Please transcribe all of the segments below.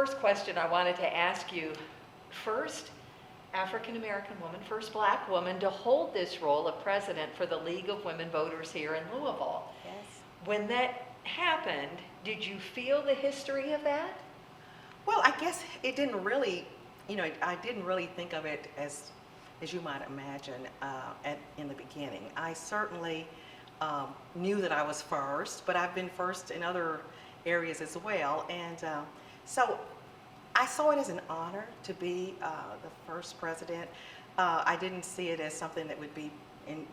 first question I wanted to ask you, first African-American woman, first black woman to hold this role of president for the League of Women Voters here in Louisville. Yes. When that happened, did you feel the history of that? Well, I guess it didn't really, I didn't really think of it as you might imagine in the beginning. I certainly knew that I was first, but I've been first in other areas as well. And so I saw it as an honor to be the first president. I didn't see it as something that would be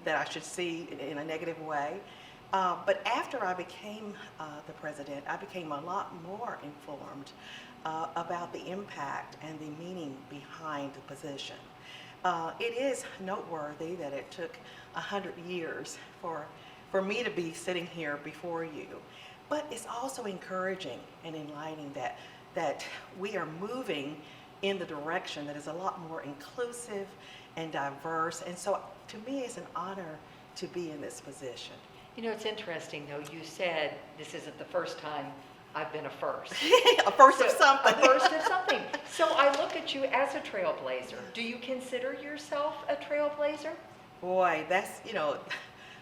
that I should see in a negative way. But after I became the president, I became a lot more informed about the impact and the meaning behind the position. It is noteworthy that it took 100 years for me to be sitting here before you. But it's also encouraging and enlightening that we are moving in the direction that is a lot more inclusive and diverse. And so to me, it's an honor to be in this position. It's interesting though, you said this isn't the first time I've been a first. A first of something. A first of something. So I look at you as a trailblazer. Do you consider yourself a trailblazer? Boy, that's,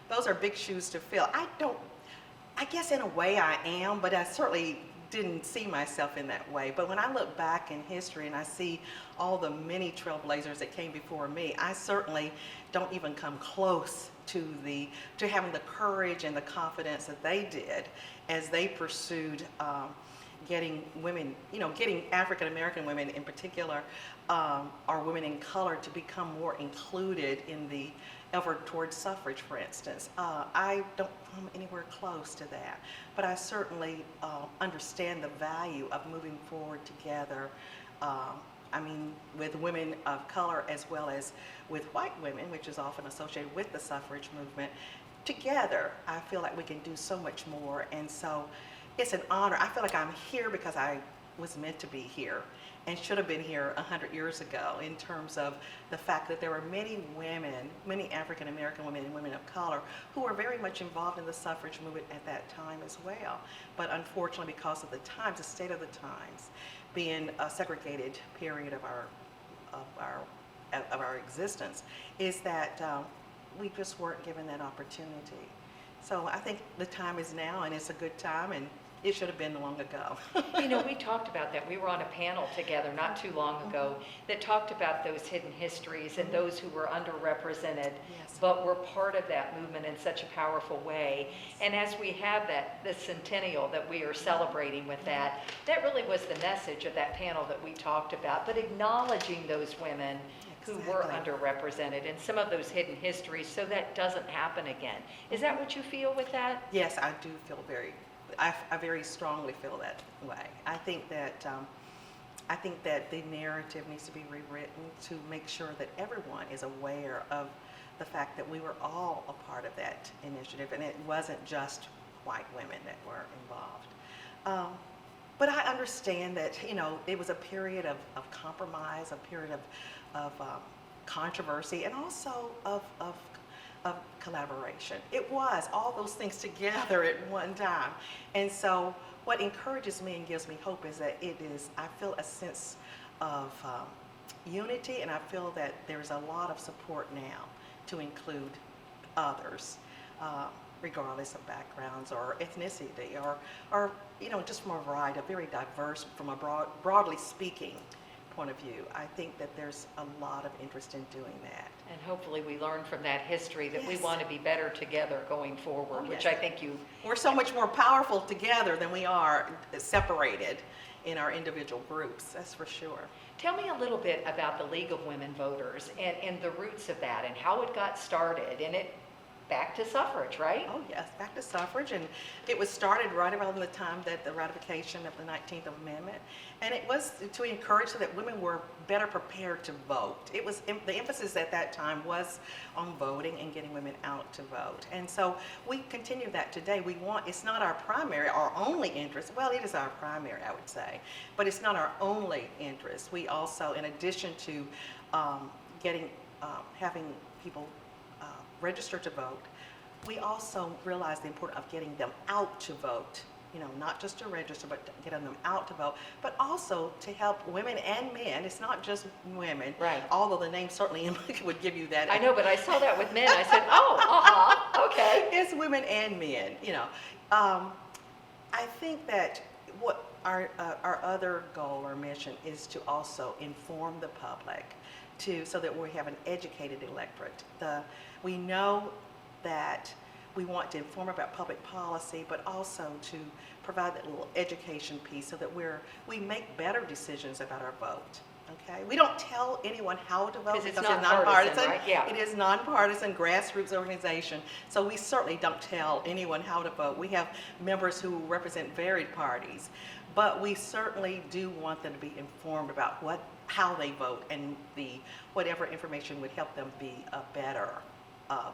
those are big shoes to fill. I guess in a way I am, but I certainly didn't see myself in that way. But when I look back in history and I see all the many trailblazers that came before me, I certainly don't even come close to having the courage and the confidence that they did as they pursued getting women, getting African American women in particular, or women in color, to become more included in the effort towards suffrage, for instance. I don't come anywhere close to that, but I certainly understand the value of moving forward together. With women of color as well as with white women, which is often associated with the suffrage movement. Together, I feel like we can do so much more, and so it's an honor. I feel like I'm here because I was meant to be here and should have been here 100 years ago, in terms of the fact that there were many women, many African American women and women of color who were very much involved in the suffrage movement at that time as well. But unfortunately, because of the times, the state of the times, being a segregated period of our existence, is that we just weren't given that opportunity. So I think the time is now, and it's a good time, and it should have been long ago. We talked about that. We were on a panel together not too long ago that talked about those hidden histories and those who were underrepresented, Yes. but were part of that movement in such a powerful way. And as we have the centennial that we are celebrating with that really was the message of that panel that we talked about, but acknowledging those women who were underrepresented and some of those hidden histories so that doesn't happen again. Is that what you feel with that? Yes, I do feel I very strongly feel that way. I think that the narrative needs to be rewritten to make sure that everyone is aware of the fact that we were all a part of that initiative, and it wasn't just white women that were involved. But I understand that it was a period of compromise, a period of controversy, and also of collaboration. It was all those things together at one time. And so what encourages me and gives me hope is that I feel a sense of unity, and I feel that there's a lot of support now to include others, regardless of backgrounds or ethnicity, or just from a variety, very diverse, from a broadly speaking point of view. I think that there's a lot of interest in doing that. And hopefully we learn from that history that we Yes. want to be better together going forward, Oh, which yes. I think We're so much more powerful together than we are separated in our individual groups, that's for sure. Tell me a little bit about the League of Women Voters and the roots of that and how it got started, and it back to suffrage, right? Oh yes, back to suffrage, and it was started right around the time that the ratification of the 19th Amendment, and it was to encourage so that women were better prepared to vote. It was the emphasis at that time was on voting and getting women out to vote, and so we continue that today. It's not our primary, our only interest. Well, it is our primary, I would say, but it's not our only interest. We also, in addition to having people register to vote, we also realize the importance of getting them out to vote not just to register, but to get them out to vote, but also to help women and men. It's not just women. Right. Although the name certainly would give you that. I know, but I saw that with men. I said, oh, okay. It's women and men. I think that what our other goal or mission is to also inform the public so that we have an educated electorate. We know that we want to inform about public policy, but also to provide that little education piece so that we make better decisions about our vote. Okay, we don't tell anyone how to vote Because it's nonpartisan. nonpartisan, right? Yeah. It is nonpartisan, grassroots organization. So we certainly don't tell anyone how to vote. We have members who represent varied parties, but we certainly do want them to be informed about how they vote and whatever information would help them be a better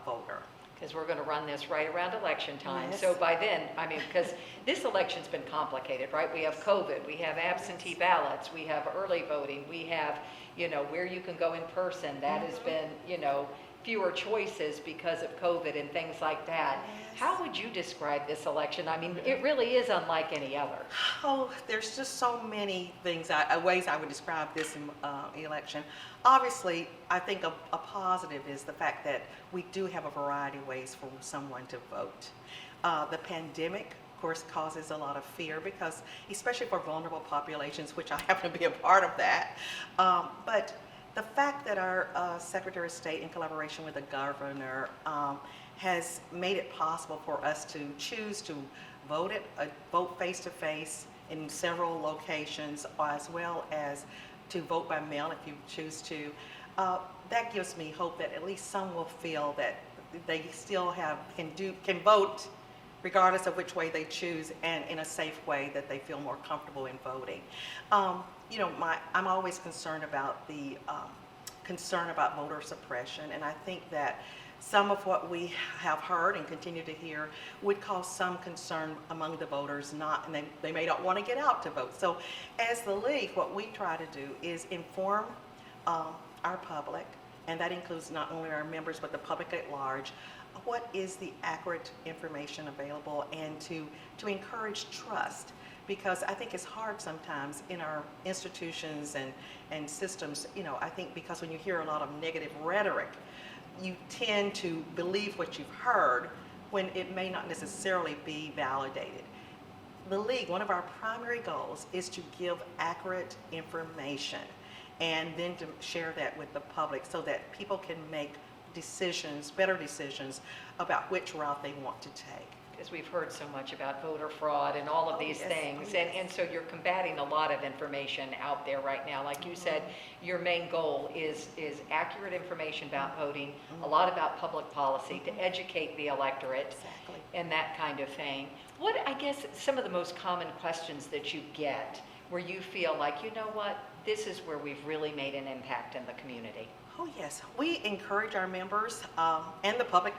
voter. Because we're going to run this right around election time. Yes. So by then, because this election's been complicated, right? We have COVID, we have absentee ballots, we have early voting, we have, where you can go in person. That has been, fewer choices because of COVID and things like that. Yes. How would you describe this election? It really is unlike any other. Oh, there's just so many things, ways I would describe this election. Obviously, I think a positive is the fact that we do have a variety of ways for someone to vote. The pandemic, of course, causes a lot of fear because, especially for vulnerable populations, which I happen to be a part of that. But the fact that our Secretary of State, in collaboration with the governor, has made it possible for us to choose to vote face-to-face in several locations, as well as to vote by mail if you choose to, that gives me hope that at least some will feel that they still can vote regardless of which way they choose, and in a safe way that they feel more comfortable in voting. I'm always concerned about voter suppression, and I think that some of what we have heard and continue to hear would cause some concern among the voters, and they may not want to get out to vote. So as the League, what we try to do is inform our public, and that includes not only our members but the public at large, what is the accurate information available, and to encourage trust. Because I think it's hard sometimes in our institutions and systems, I think because when you hear a lot of negative rhetoric, you tend to believe what you've heard when it may not necessarily be validated. The League, one of our primary goals is to give accurate information and then to share that with the public so that people can make better decisions about which route they want to take. Because we've heard so much about voter fraud and all of these things. And so you're combating a lot of information out there right now. Like you said, your main goal is accurate information about voting, a lot about public policy, to educate the electorate, and that kind of thing. What, I guess, some of the most common questions that you get where you feel like, this is where we've really made an impact in the community? Oh yes, we encourage our members and the public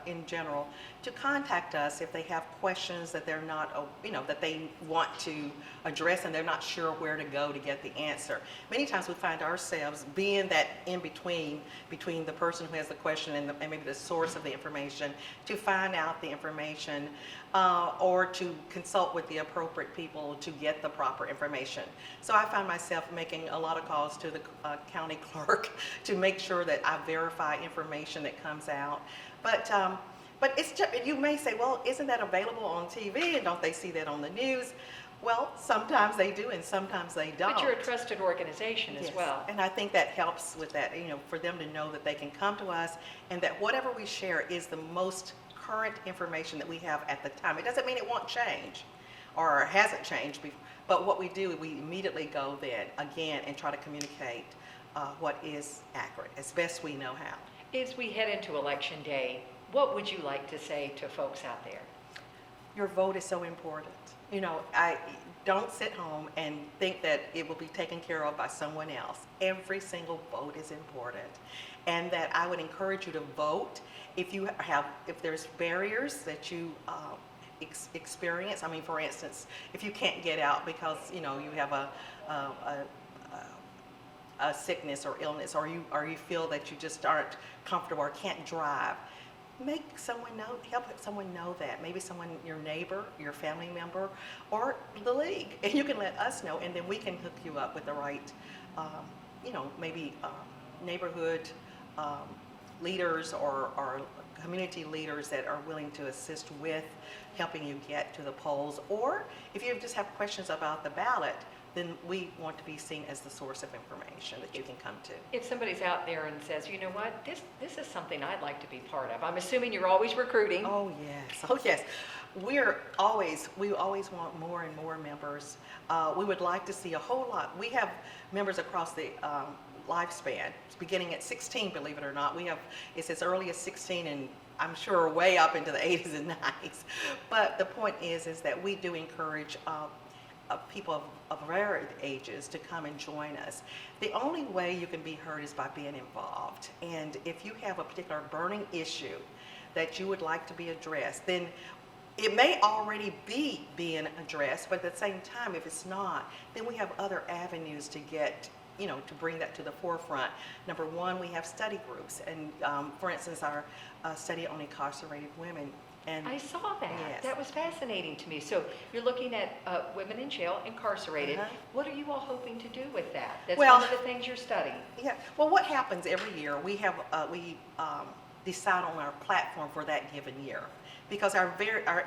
in general to contact us if they have questions that they're not, that they want to address and they're not sure where to go to get the answer. Many times we find ourselves being that in between the person who has the question and maybe the source of the information to find out the information or to consult with the appropriate people to get the proper information. So I find myself making a lot of calls to the county clerk to make sure that I verify information that comes out. But it's just, you may say, well, isn't that available on TV and don't they see that on the news? Well, sometimes they do and sometimes they don't. But you're a trusted organization as well. And I think that helps with that, for them to know that they can come to us and that whatever we share is the most current information that we have at the time. It doesn't mean it won't change or hasn't changed, but what we do, we immediately go then again and try to communicate what is accurate as best we know how. As we head into Election Day, what would you like to say to folks out there? Your vote is so important. I don't sit home and think that it will be taken care of by someone else. Every single vote is important, and that I would encourage you to vote. If there's barriers that you experience, for instance, if you can't get out because you have a sickness or illness, or you feel that you just aren't comfortable or can't drive, make someone know, help someone know that. Maybe someone, your neighbor, your family member, or the league. And you can let us know, and then we can hook you up with the right, maybe neighborhood leaders or community leaders that are willing to assist with helping you get to the polls. Or if you just have questions about the ballot, then we want to be seen as the source of information that you can come to. If somebody's out there and says, you know what, this is something I'd like to be part of. I'm assuming you're always recruiting. Oh yes. We always want more and more members. We would like to see a whole lot. We have members across the lifespan, beginning at 16, believe it or not. It's as early as 16, and I'm sure way up into the 80s and 90s. But the point is that we do encourage people of varied ages to come and join us. The only way you can be heard is by being involved. And if you have a particular burning issue that you would like to be addressed, then it may already be being addressed, but at the same time, if it's not, then we have other avenues to get, to bring that to the forefront. Number one, we have study groups. And for instance, our study on incarcerated women. And I saw that. Yes. That was fascinating to me. So you're looking at women in jail, incarcerated. Uh-huh. What are you all hoping to do with that? That's Well, one of the things you're studying. Yeah. Well, what happens every year? We decide on our platform for that given year, because our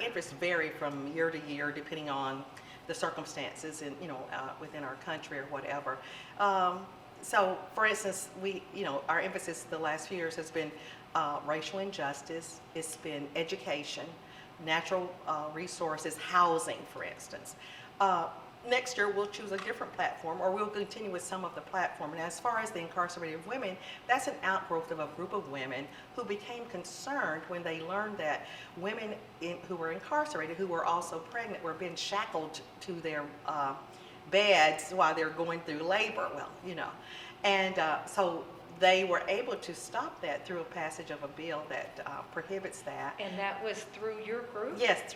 interests vary from year to year depending on the circumstances and within our country or whatever. So, for instance, our emphasis the last few years has been racial injustice. It's been education, natural resources, housing, for instance. Next year, we'll choose a different platform, or we'll continue with some of the platform. And as far as the incarcerated women, that's an outgrowth of a group of women who became concerned when they learned that women who were incarcerated, who were also pregnant, were being shackled to their beds while they're going through labor. And so they were able to stop that through a passage of a bill that prohibits that. And that was through your group? Yes,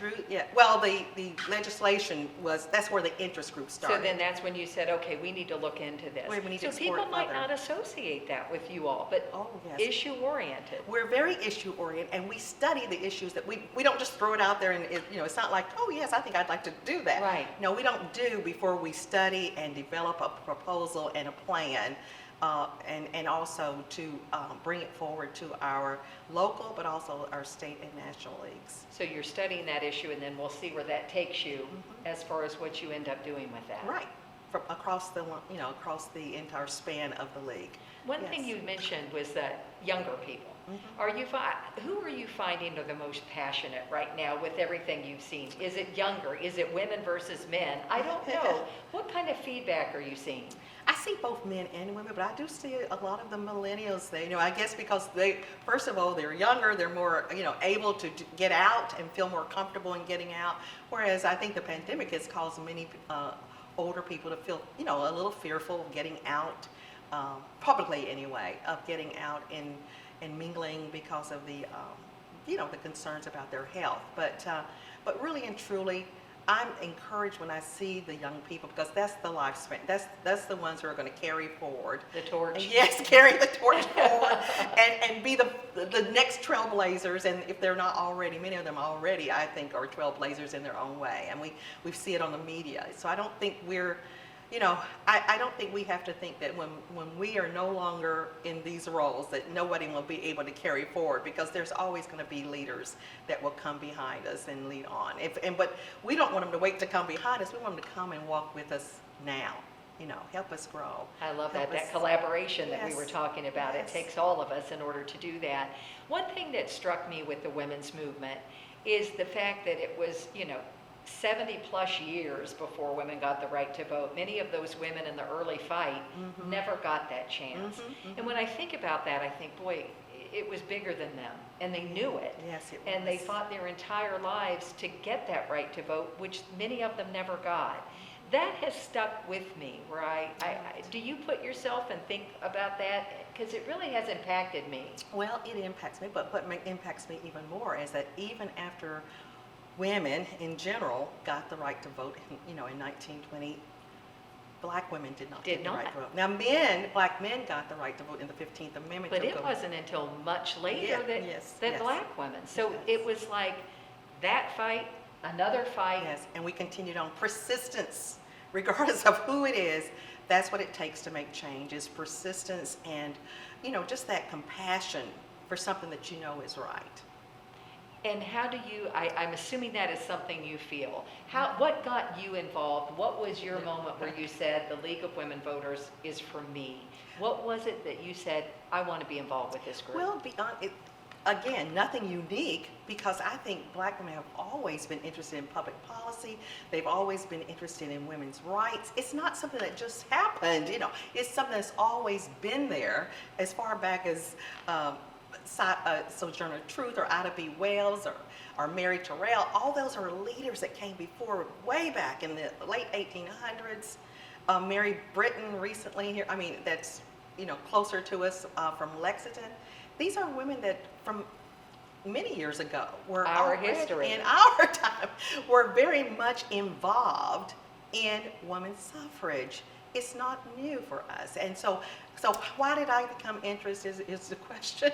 well, the legislation that's where the interest group started. So then that's when you said, okay, we need to look into this. We need to so people explore might further. not associate that with you all, but Oh, yes. issue-oriented. We're very issue-oriented, and we study the issues that we don't just throw it out there and it's not like, oh yes, I think I'd like to do that. Right. No, we don't do before we study and develop a proposal and a plan. And also to bring it forward to our local, but also our state and national leagues. So you're studying that issue, and then we'll see where that takes you as far as what you end up doing with that. Right, from across the entire span of the league. One Yes. thing you mentioned was that younger people. Who are you finding are the most passionate right now with everything you've seen? Is it younger? Is it women versus men? I don't know. What kind of feedback are you seeing? I see both men and women, but I do see a lot of the millennials. I guess because first of all, they're younger, they're more, able to get out and feel more comfortable in getting out. Whereas I think the pandemic has caused many older people to feel, a little fearful of getting out, publicly anyway, of getting out and mingling because of the, the concerns about their health. But really and truly, I'm encouraged when I see the young people, because that's the lifespan. That's the ones who are going to carry forward The torch? And yes, carry the torch forward and be the next trailblazers. And if they're not already, many of them already, I think, are trailblazers in their own way. And we see it on the media. So I don't think I don't think we have to think that when we are no longer in these roles that nobody will be able to carry forward, because there's always going to be leaders that will come behind us and lead on. But we don't want them to wait to come behind us. We want them to come and walk with us now. Help us grow. I love Help that us- collaboration that we were Yes. talking about. Yes. It takes all of us in order to do that. One thing that struck me with the women's movement is the fact that it was, 70 plus years before women got the right to vote. Many of those women in the early fight never got that chance. And when I think about that, I think, boy, it was bigger than them, and they knew it. Yes, it And they was. fought their entire lives to get that right to vote, which many of them never got. That has stuck with me, where do you put yourself and think about that? Because it really has impacted me. Well, it impacts me, but what impacts me even more is that even after women in general got the right to vote, in 1920, Black women did not Did get the right not. to vote. Now, black men got the right to vote in the 15th Amendment. But to it go- wasn't until much later Yeah, that, yes, that yes. black women. So Yes. it was like that fight, another fight. Yes, and we continued on. Persistence, regardless of who it is, that's what it takes to make change, is persistence and, just that compassion for something that you know is right. And how do you, I'm assuming that is something you feel. What got you involved? What was your moment where you said the League of Women Voters is for me? What was it that you said, I want to be involved with this group? Well, beyond it, again, nothing unique, because I think black women have always been interested in public policy. They've always been interested in women's rights. It's not something that just happened, It's something that's always been there as far back as Sojourner Truth or Ida B. Wells or Mary Terrell. All those are leaders that came before, way back in the late 1800s. Mary Britton recently here, that's, closer to us from Lexington. These are women that from many years ago were Our already history. in our time were very much involved in women's suffrage. It's not new for us. And so why did I become interested is the question.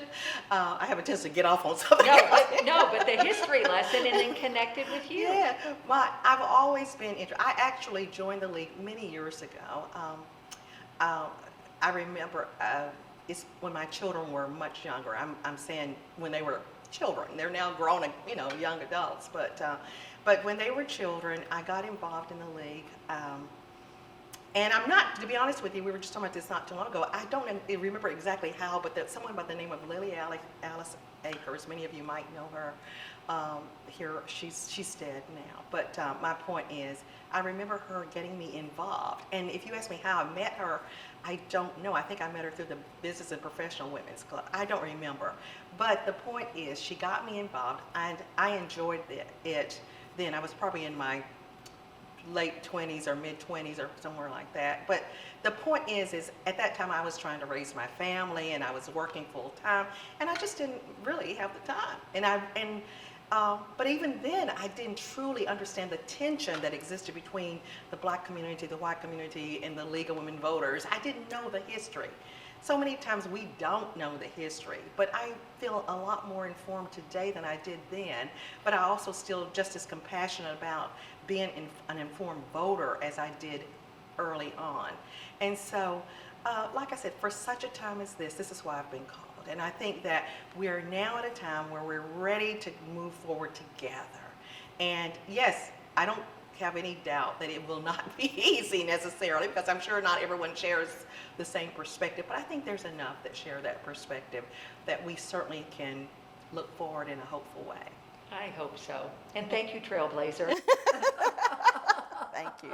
I have a tendency to get off on something else. But the history lesson and then connected with you. Yeah, I've always been interested. I actually joined the League many years ago. I remember it's when my children were much younger. I'm saying when they were children. They're now grown, young adults. But when they were children, I got involved in the League. And I'm not, to be honest with you, we were just talking about this not too long ago. I don't remember exactly how, but someone by the name of Lily Alice Akers, many of you might know her here. She's dead now. But my point is, I remember her getting me involved. And if you ask me how I met her, I don't know. I think I met her through the Business and Professional Women's Club. I don't remember. But the point is, she got me involved, and I enjoyed it then. I was probably in my late 20s or mid 20s or somewhere like that. But the point is at that time I was trying to raise my family and I was working full time, and I just didn't really have the time. But even then, I didn't truly understand the tension that existed between the black community, the white community, and the League of Women Voters. I didn't know the history. So many times we don't know the history, but I feel a lot more informed today than I did then. But I also still just as compassionate about being an informed voter as I did early on. And so, like I said, for such a time as this is why I've been called. And I think that we're now at a time where we're ready to move forward together. And yes, I don't have any doubt that it will not be easy necessarily, because I'm sure not everyone shares the same perspective, but I think there's enough that share that perspective that we certainly can look forward in a hopeful way. I hope so. And thank you, Trailblazer. Thank you.